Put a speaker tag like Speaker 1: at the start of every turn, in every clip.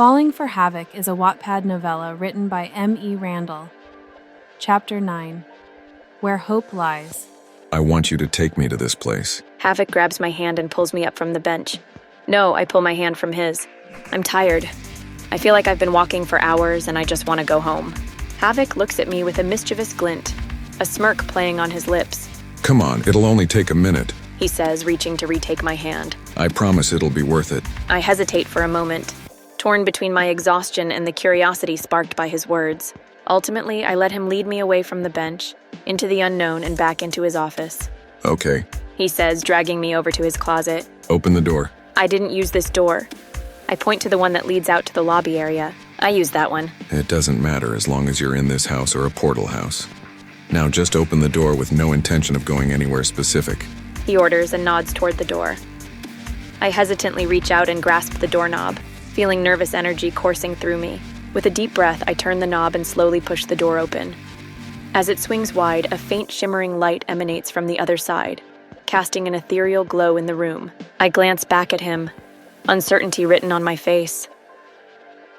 Speaker 1: Falling for Havoc is a Wattpad novella written by M.E. Randall. Chapter 9. Where Hope Lies.
Speaker 2: I want you to take me to this place.
Speaker 3: Havoc grabs my hand and pulls me up from the bench. No, I pull my hand from his. I'm tired. I feel like I've been walking for hours and I just want to go home. Havoc looks at me with a mischievous glint, a smirk playing on his lips.
Speaker 2: Come on, it'll only take a minute.
Speaker 3: He says, reaching to retake my hand.
Speaker 2: I promise it'll be worth it.
Speaker 3: I hesitate for a moment, torn between my exhaustion and the curiosity sparked by his words. Ultimately, I let him lead me away from the bench, into the unknown and back into his office.
Speaker 2: Okay.
Speaker 3: He says, dragging me over to his closet.
Speaker 2: Open the door.
Speaker 3: I didn't use this door. I point to the one that leads out to the lobby area. I use that one.
Speaker 2: It doesn't matter as long as you're in this house or a portal house. Now just open the door with no intention of going anywhere specific.
Speaker 3: He orders and nods toward the door. I hesitantly reach out and grasp the doorknob, feeling nervous energy coursing through me. With a deep breath, I turn the knob and slowly push the door open. As it swings wide, a faint shimmering light emanates from the other side, casting an ethereal glow in the room. I glance back at him, uncertainty written on my face.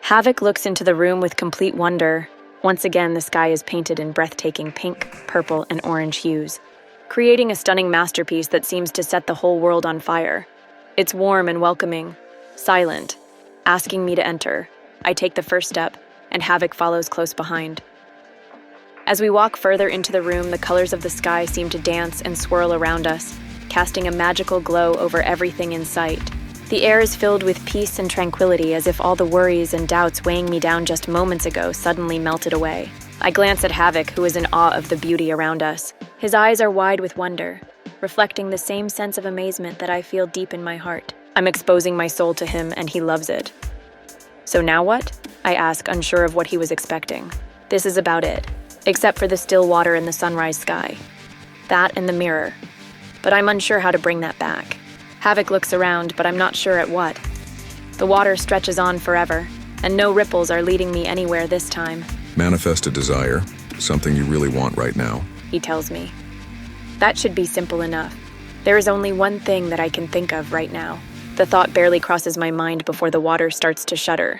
Speaker 3: Havoc looks into the room with complete wonder. Once again, the sky is painted in breathtaking pink, purple, and orange hues, creating a stunning masterpiece that seems to set the whole world on fire. It's warm and welcoming, silent, asking me to enter. I take the first step, and Havoc follows close behind. As we walk further into the room, the colors of the sky seem to dance and swirl around us, casting a magical glow over everything in sight. The air is filled with peace and tranquility, as if all the worries and doubts weighing me down just moments ago suddenly melted away. I glance at Havoc, who is in awe of the beauty around us. His eyes are wide with wonder, reflecting the same sense of amazement that I feel deep in my heart. I'm exposing my soul to him, and he loves it. So now what? I ask, unsure of what he was expecting. This is about it, except for the still water and the sunrise sky. That and the mirror. But I'm unsure how to bring that back. Havoc looks around, but I'm not sure at what. The water stretches on forever, and no ripples are leading me anywhere this time.
Speaker 2: Manifest a desire, something you really want right now.
Speaker 3: He tells me. That should be simple enough. There is only one thing that I can think of right now. The thought barely crosses my mind before the water starts to shudder.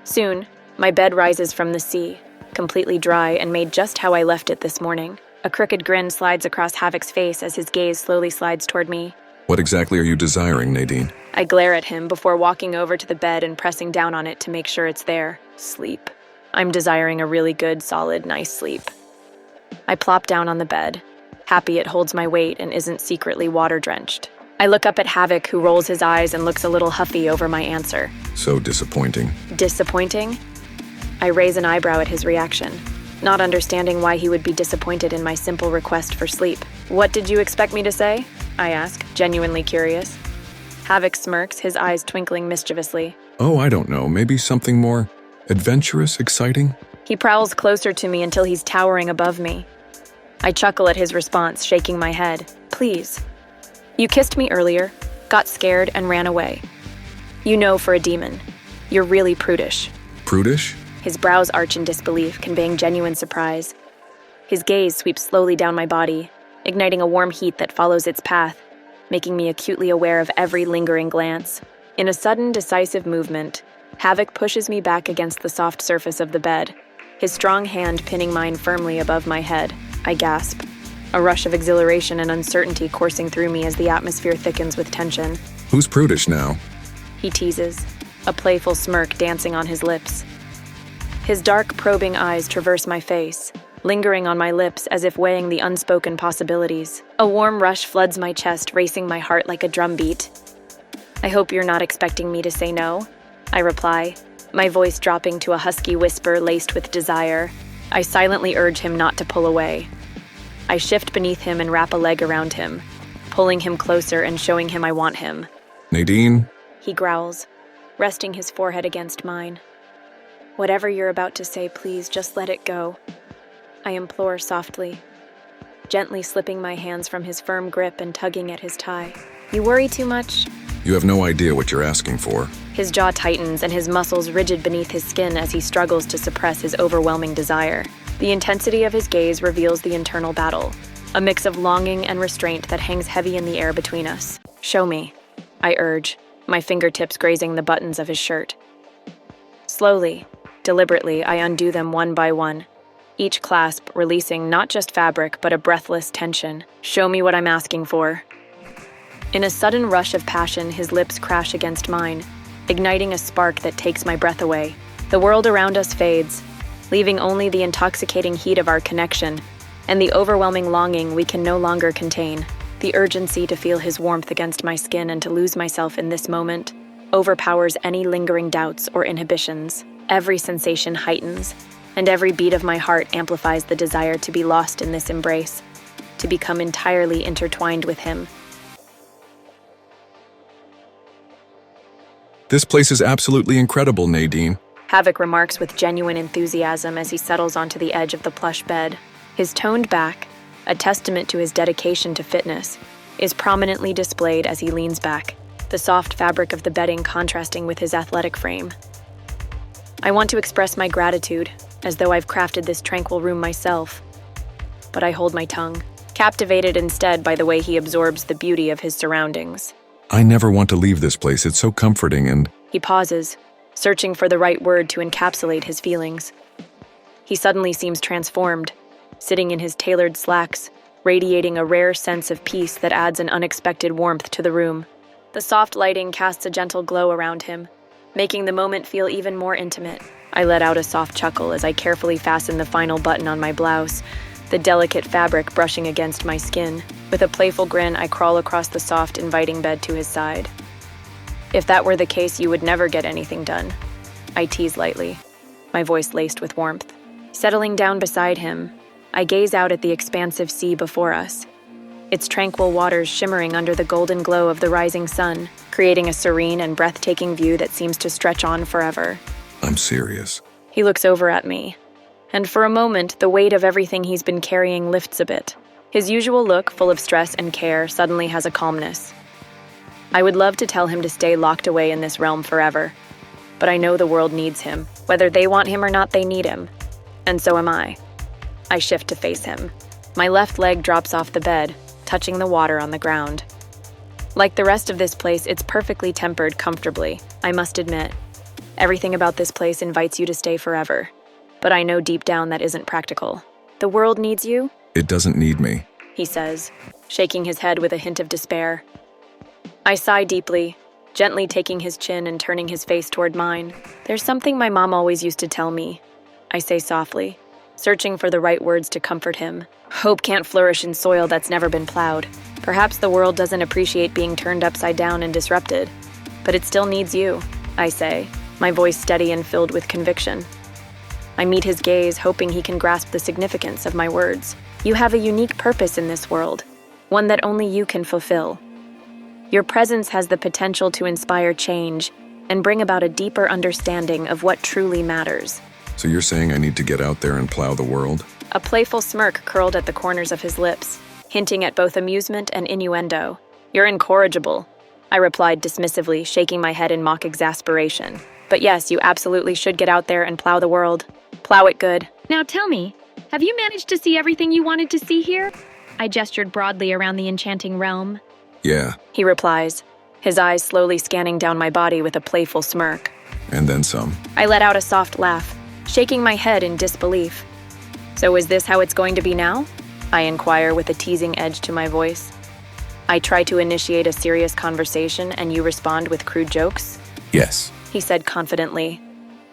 Speaker 3: Soon, my bed rises from the sea, completely dry and made just how I left it this morning. A crooked grin slides across Havoc's face as his gaze slowly slides toward me.
Speaker 2: What exactly are you desiring, Nadine?
Speaker 3: I glare at him before walking over to the bed and pressing down on it to make sure it's there. Sleep. I'm desiring a really good, solid, nice sleep. I plop down on the bed, happy it holds my weight and isn't secretly water-drenched. I look up at Havoc, who rolls his eyes and looks a little huffy over my answer.
Speaker 2: So disappointing.
Speaker 3: Disappointing? I raise an eyebrow at his reaction, not understanding why he would be disappointed in my simple request for sleep. What did you expect me to say? I ask, genuinely curious. Havoc smirks, his eyes twinkling mischievously.
Speaker 2: Oh, I don't know, maybe something more adventurous, exciting?
Speaker 3: He prowls closer to me until he's towering above me. I chuckle at his response, shaking my head. Please. You kissed me earlier, got scared, and ran away. You know, for a demon, you're really prudish.
Speaker 2: Prudish?
Speaker 3: His brows arch in disbelief, conveying genuine surprise. His gaze sweeps slowly down my body, igniting a warm heat that follows its path, making me acutely aware of every lingering glance. In a sudden, decisive movement, Havoc pushes me back against the soft surface of the bed, his strong hand pinning mine firmly above my head. I gasp, a rush of exhilaration and uncertainty coursing through me as the atmosphere thickens with tension.
Speaker 2: Who's prudish now?
Speaker 3: He teases, a playful smirk dancing on his lips. His dark, probing eyes traverse my face, lingering on my lips as if weighing the unspoken possibilities. A warm rush floods my chest, racing my heart like a drumbeat. I hope you're not expecting me to say no, I reply, my voice dropping to a husky whisper laced with desire. I silently urge him not to pull away. I shift beneath him and wrap a leg around him, pulling him closer and showing him I want him.
Speaker 2: Nadine?
Speaker 3: He growls, resting his forehead against mine. Whatever you're about to say, please just let it go. I implore softly, gently slipping my hands from his firm grip and tugging at his tie. You worry too much?
Speaker 2: You have no idea what you're asking for.
Speaker 3: His jaw tightens and his muscles rigid beneath his skin as he struggles to suppress his overwhelming desire. The intensity of his gaze reveals the internal battle, a mix of longing and restraint that hangs heavy in the air between us. Show me, I urge, my fingertips grazing the buttons of his shirt. Slowly, deliberately, I undo them one by one, each clasp releasing not just fabric but a breathless tension. Show me what I'm asking for. In a sudden rush of passion, his lips crash against mine, igniting a spark that takes my breath away. The world around us fades, leaving only the intoxicating heat of our connection and the overwhelming longing we can no longer contain. The urgency to feel his warmth against my skin and to lose myself in this moment overpowers any lingering doubts or inhibitions. Every sensation heightens, and every beat of my heart amplifies the desire to be lost in this embrace, to become entirely intertwined with him.
Speaker 2: This place is absolutely incredible, Nadine.
Speaker 3: Havoc remarks with genuine enthusiasm as he settles onto the edge of the plush bed. His toned back, a testament to his dedication to fitness, is prominently displayed as he leans back, the soft fabric of the bedding contrasting with his athletic frame. I want to express my gratitude, as though I've crafted this tranquil room myself. But I hold my tongue, captivated instead by the way he absorbs the beauty of his surroundings.
Speaker 2: I never want to leave this place. It's so comforting and...
Speaker 3: He pauses, searching for the right word to encapsulate his feelings. He suddenly seems transformed, sitting in his tailored slacks, radiating a rare sense of peace that adds an unexpected warmth to the room. The soft lighting casts a gentle glow around him, making the moment feel even more intimate. I let out a soft chuckle as I carefully fasten the final button on my blouse, the delicate fabric brushing against my skin. With a playful grin, I crawl across the soft, inviting bed to his side. If that were the case, you would never get anything done. I tease lightly, my voice laced with warmth. Settling down beside him, I gaze out at the expansive sea before us, its tranquil waters shimmering under the golden glow of the rising sun, creating a serene and breathtaking view that seems to stretch on forever.
Speaker 2: I'm serious.
Speaker 3: He looks over at me, and for a moment, the weight of everything he's been carrying lifts a bit. His usual look, full of stress and care, suddenly has a calmness. I would love to tell him to stay locked away in this realm forever, but I know the world needs him. Whether they want him or not, they need him. And so am I. I shift to face him. My left leg drops off the bed, touching the water on the ground. Like the rest of this place, it's perfectly tempered comfortably, I must admit. Everything about this place invites you to stay forever. But I know deep down that isn't practical. The world needs you,
Speaker 2: It doesn't need me.
Speaker 3: he says, shaking his head with a hint of despair. I sigh deeply, gently taking his chin and turning his face toward mine. There's something my mom always used to tell me, I say softly, searching for the right words to comfort him. Hope can't flourish in soil that's never been plowed. Perhaps the world doesn't appreciate being turned upside down and disrupted, but it still needs you, I say, my voice steady and filled with conviction. I meet his gaze, hoping he can grasp the significance of my words. You have a unique purpose in this world, one that only you can fulfill. Your presence has the potential to inspire change and bring about a deeper understanding of what truly matters.
Speaker 2: So you're saying I need to get out there and plow the world?
Speaker 3: A playful smirk curled at the corners of his lips, hinting at both amusement and innuendo. You're incorrigible, I replied dismissively, shaking my head in mock exasperation. But yes, you absolutely should get out there and plow the world. Plow it good.
Speaker 4: Now tell me, have you managed to see everything you wanted to see here? I gestured broadly around the enchanting realm.
Speaker 2: Yeah,
Speaker 3: He replies, his eyes slowly scanning down my body with a playful smirk.
Speaker 2: and then some.
Speaker 3: I let out a soft laugh, shaking my head in disbelief. So is this how it's going to be now? I inquire with a teasing edge to my voice. I try to initiate a serious conversation and you respond with crude jokes?
Speaker 2: Yes.
Speaker 3: He said confidently,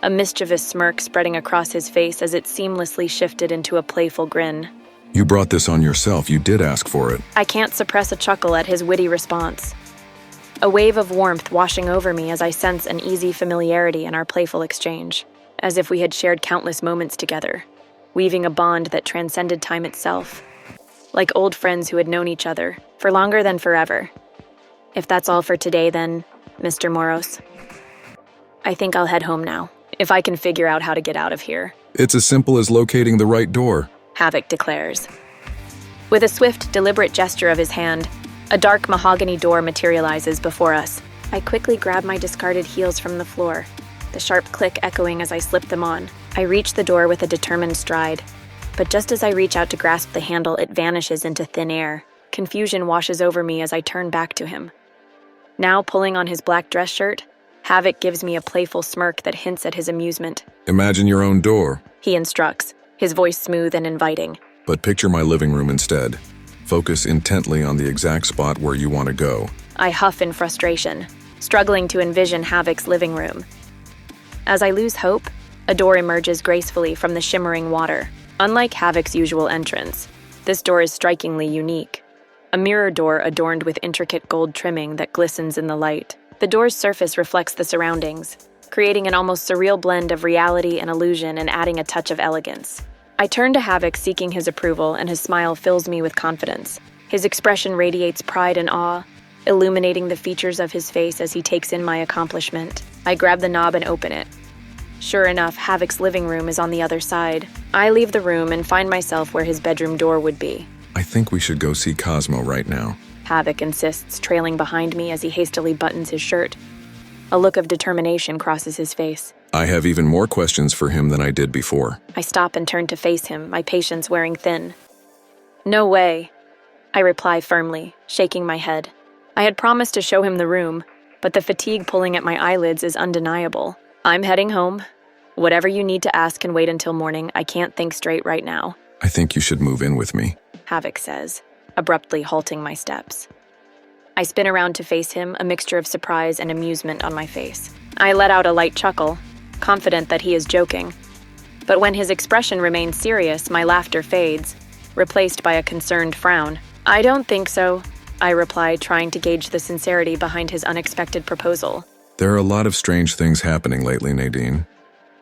Speaker 3: a mischievous smirk spreading across his face as it seamlessly shifted into a playful grin.
Speaker 2: You brought this on yourself. You did ask for it.
Speaker 3: I can't suppress a chuckle at his witty response. A wave of warmth washing over me as I sense an easy familiarity in our playful exchange, as if we had shared countless moments together, weaving a bond that transcended time itself, like old friends who had known each other for longer than forever. If that's all for today, then, Mr. Moros, I think I'll head home now, if I can figure out how to get out of here,
Speaker 2: It's as simple as locating the right door.
Speaker 3: Havoc declares. With a swift, deliberate gesture of his hand, a dark mahogany door materializes before us. I quickly grab my discarded heels from the floor, the sharp click echoing as I slip them on. I reach the door with a determined stride, but just as I reach out to grasp the handle, it vanishes into thin air. Confusion washes over me as I turn back to him. Now pulling on his black dress shirt, Havoc gives me a playful smirk that hints at his amusement.
Speaker 2: Imagine your own door,
Speaker 3: He instructs, his voice smooth and inviting.
Speaker 2: but picture my living room instead. Focus intently on the exact spot where you want to go.
Speaker 3: I huff in frustration, struggling to envision Havoc's living room. As I lose hope, a door emerges gracefully from the shimmering water. Unlike Havoc's usual entrance, this door is strikingly unique. A mirror door adorned with intricate gold trimming that glistens in the light. The door's surface reflects the surroundings, creating an almost surreal blend of reality and illusion and adding a touch of elegance. I turn to Havoc seeking his approval, and his smile fills me with confidence. His expression radiates pride and awe, illuminating the features of his face as he takes in my accomplishment. I grab the knob and open it. Sure enough, Havoc's living room is on the other side. I leave the room and find myself where his bedroom door would be.
Speaker 2: I think we should go see Cosmo right now.
Speaker 3: Havoc insists, trailing behind me as he hastily buttons his shirt. A look of determination crosses his face.
Speaker 2: I have even more questions for him than I did before.
Speaker 3: I stop and turn to face him, my patience wearing thin. No way, I reply firmly, shaking my head. I had promised to show him the room, but the fatigue pulling at my eyelids is undeniable. I'm heading home. Whatever you need to ask can wait until morning. I can't think straight right now,
Speaker 2: I think you should move in with me.
Speaker 3: Havoc says, abruptly halting my steps. I spin around to face him, a mixture of surprise and amusement on my face. I let out a light chuckle, confident that he is joking. But when his expression remains serious, my laughter fades, replaced by a concerned frown. I don't think so, I reply, trying to gauge the sincerity behind his unexpected proposal.
Speaker 2: There are a lot of strange things happening lately, Nadine.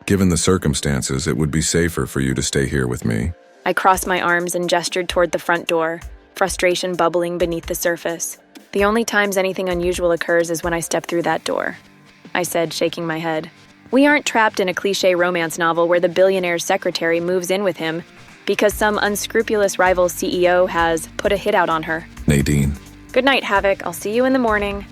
Speaker 2: Given the circumstances, it would be safer for you to stay here with me.
Speaker 3: I crossed my arms and gestured toward the front door, frustration bubbling beneath the surface. The only times anything unusual occurs is when I step through that door, I said, shaking my head. We aren't trapped in a cliché romance novel where the billionaire's secretary moves in with him because some unscrupulous rival CEO has put a hit out on her.
Speaker 2: Nadine.
Speaker 3: Good night, Havoc. I'll see you in the morning.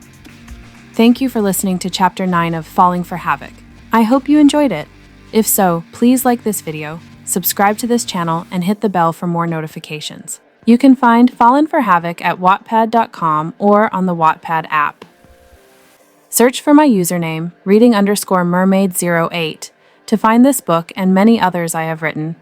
Speaker 1: Thank you for listening to Chapter 9 of Falling for Havoc. I hope you enjoyed it. If so, please like this video, subscribe to this channel, and hit the bell for more notifications. You can find Fallen for Havoc at wattpad.com or on the Wattpad app. Search for my username, reading_mermaid08, to find this book and many others I have written.